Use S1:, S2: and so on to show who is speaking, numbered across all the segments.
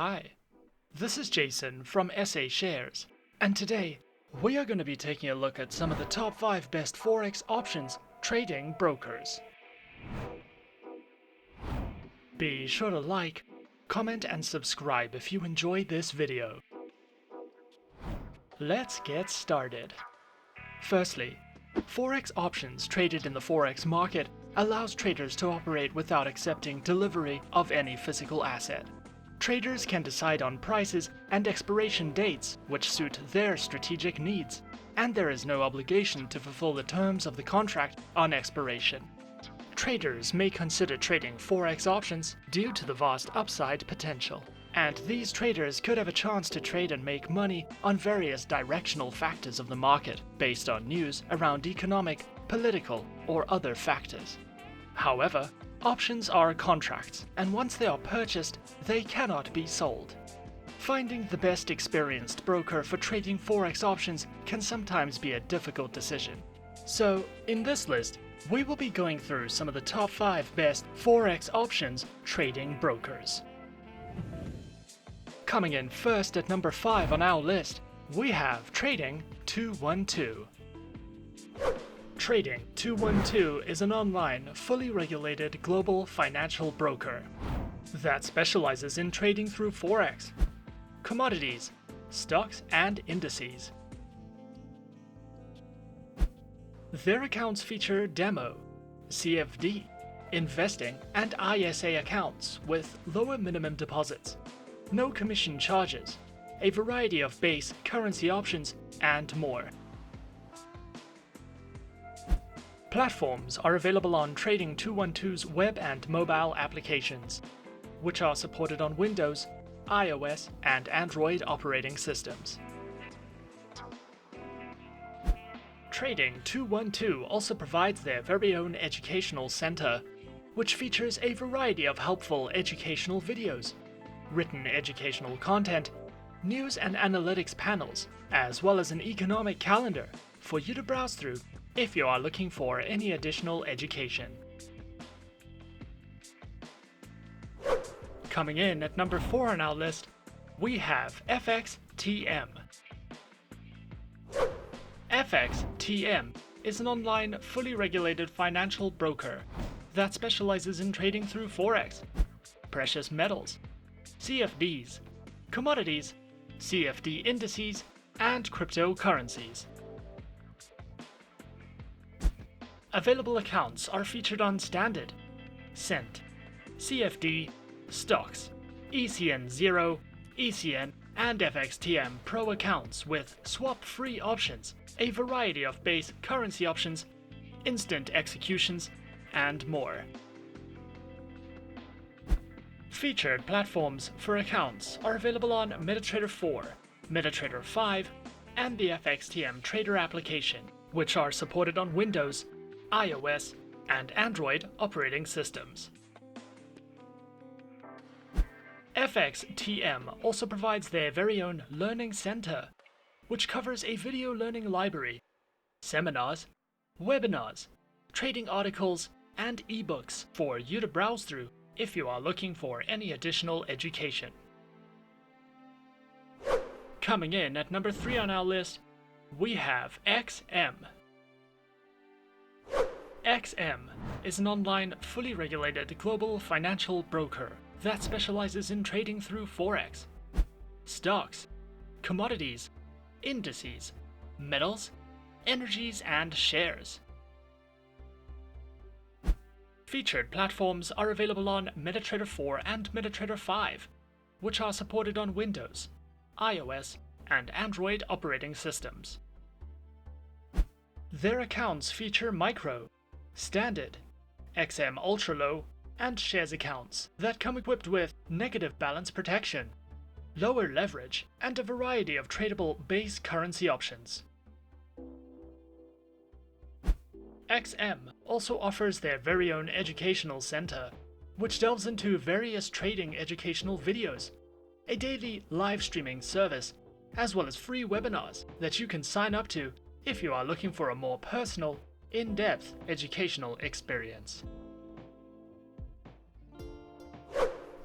S1: Hi, this is Jason from SA Shares, and today we are going to be taking a look at some of the top 5 best Forex options trading brokers. Be sure to like, comment and subscribe if you enjoyed this video. Let's get started. Firstly, Forex options traded in the Forex market allows traders to operate without accepting delivery of any physical asset. Traders can decide on prices and expiration dates which suit their strategic needs, and there is no obligation to fulfill the terms of the contract on expiration. Traders may consider trading Forex options due to the vast upside potential, and these traders could have a chance to trade and make money on various directional factors of the market based on news around economic, political, or other factors. However, options are contracts, and once they are purchased, they cannot be sold. Finding the best experienced broker for trading Forex options can sometimes be a difficult decision. So, in this list, we will be going through some of the top 5 best Forex options trading brokers. Coming in first at number 5 on our list, we have Trading 212. Trading 212 is an online, fully regulated global financial broker that specializes in trading through Forex, commodities, stocks, and indices. Their accounts feature demo, CFD, investing, and ISA accounts with lower minimum deposits, no commission charges, a variety of base currency options, and more. Platforms are available on Trading 212's web and mobile applications, which are supported on Windows, iOS, and Android operating systems. Trading 212 also provides their very own educational center, which features a variety of helpful educational videos, written educational content, news and analytics panels, as well as an economic calendar for you to browse through if you are looking for any additional education. Coming in at number 4 on our list, we have FXTM. FXTM is an online, fully regulated financial broker that specializes in trading through Forex, precious metals, CFDs, commodities, CFD indices, and cryptocurrencies. Available accounts are featured on Standard, Cent, CFD, Stocks, ECN0, ECN, and FXTM Pro accounts with swap-free options, a variety of base currency options, instant executions, and more. Featured platforms for accounts are available on MetaTrader 4, MetaTrader 5, and the FXTM Trader application, which are supported on Windows, iOS, and Android operating systems. FXTM also provides their very own Learning Center, which covers a video learning library, seminars, webinars, trading articles, and ebooks for you to browse through if you are looking for any additional education. Coming in at number 3 on our list, we have XM. XM is an online, fully regulated global financial broker that specializes in trading through Forex, stocks, commodities, indices, metals, energies, and shares. Featured platforms are available on MetaTrader 4 and MetaTrader 5, which are supported on Windows, iOS, and Android operating systems. Their accounts feature Micro, Standard, XM Ultra Low, and Shares accounts that come equipped with negative balance protection, lower leverage, and a variety of tradable base currency options. XM also offers their very own educational center, which delves into various trading educational videos, a daily live streaming service, as well as free webinars that you can sign up to if you are looking for a more personal, in-depth educational experience.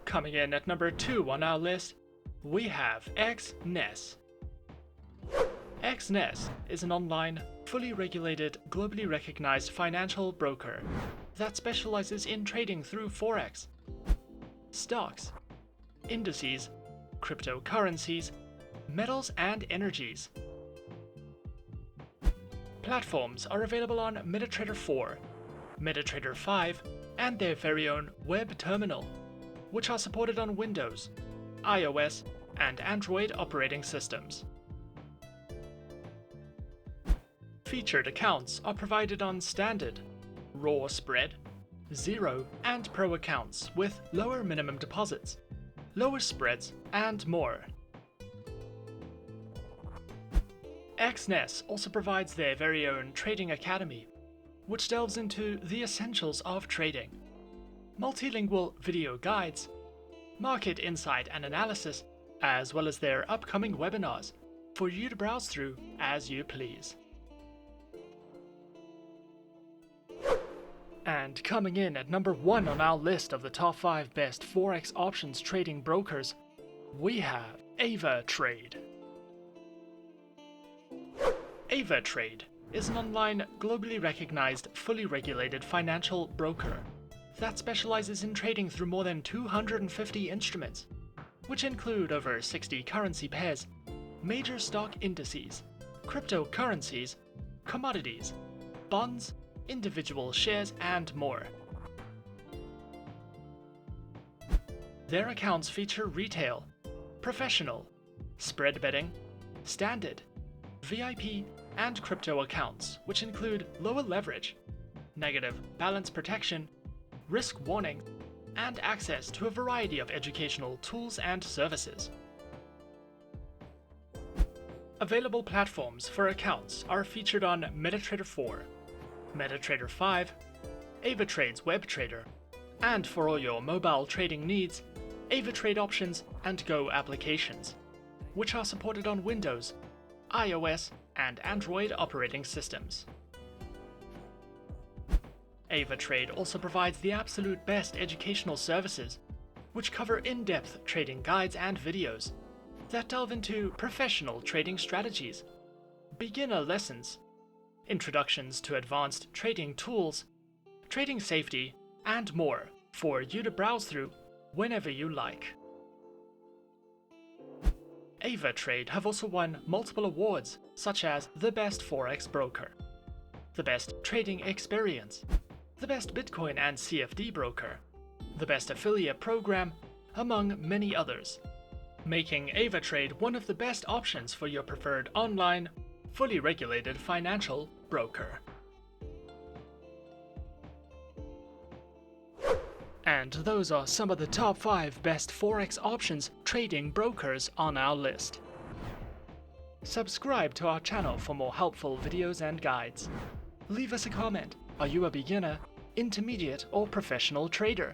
S1: Coming in at number 2 on our list, we have Exness. Exness is an online, fully regulated, globally recognized financial broker that specializes in trading through Forex, stocks, indices, cryptocurrencies, metals and energies. Platforms are available on MetaTrader 4, MetaTrader 5, and their very own web terminal, which are supported on Windows, iOS, and Android operating systems. Featured accounts are provided on Standard, Raw Spread, Zero, and Pro accounts with lower minimum deposits, lower spreads, and more. Exness also provides their very own Trading Academy, which delves into the essentials of trading, multilingual video guides, market insight and analysis, as well as their upcoming webinars for you to browse through as you please. And coming in at number 1 on our list of the top 5 best Forex options trading brokers, we have Avatrade. Avatrade is an online, globally recognized, fully regulated financial broker that specializes in trading through more than 250 instruments, which include over 60 currency pairs, major stock indices, cryptocurrencies, commodities, bonds, individual shares, and more. Their accounts feature retail, professional, spread betting, standard, VIP, and crypto accounts, which include lower leverage, negative balance protection, risk warning, and access to a variety of educational tools and services. Available platforms for accounts are featured on MetaTrader 4, MetaTrader 5, Avatrade's Web Trader, and for all your mobile trading needs, Avatrade Options and Go applications, which are supported on Windows, iOS, and Android operating systems. Avatrade also provides the absolute best educational services, which cover in-depth trading guides and videos that delve into professional trading strategies, beginner lessons, introductions to advanced trading tools, trading safety, and more for you to browse through whenever you like. Avatrade have also won multiple awards such as the Best Forex Broker, the Best Trading Experience, the Best Bitcoin and CFD Broker, the Best Affiliate Program, among many others, making Avatrade one of the best options for your preferred online, fully regulated financial broker. And those are some of the top 5 best Forex options trading brokers on our list. Subscribe to our channel for more helpful videos and guides. Leave us a comment. Are you a beginner, intermediate, or professional trader?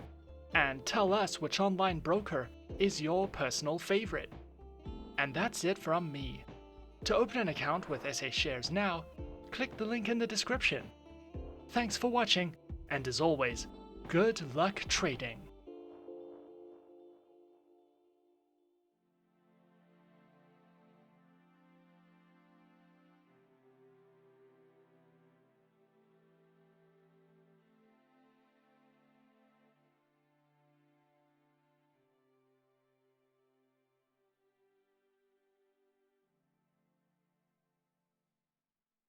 S1: And tell us which online broker is your personal favorite. And that's it from me. To open an account with SA Shares now, click the link in the description. Thanks for watching, and as always, good luck trading.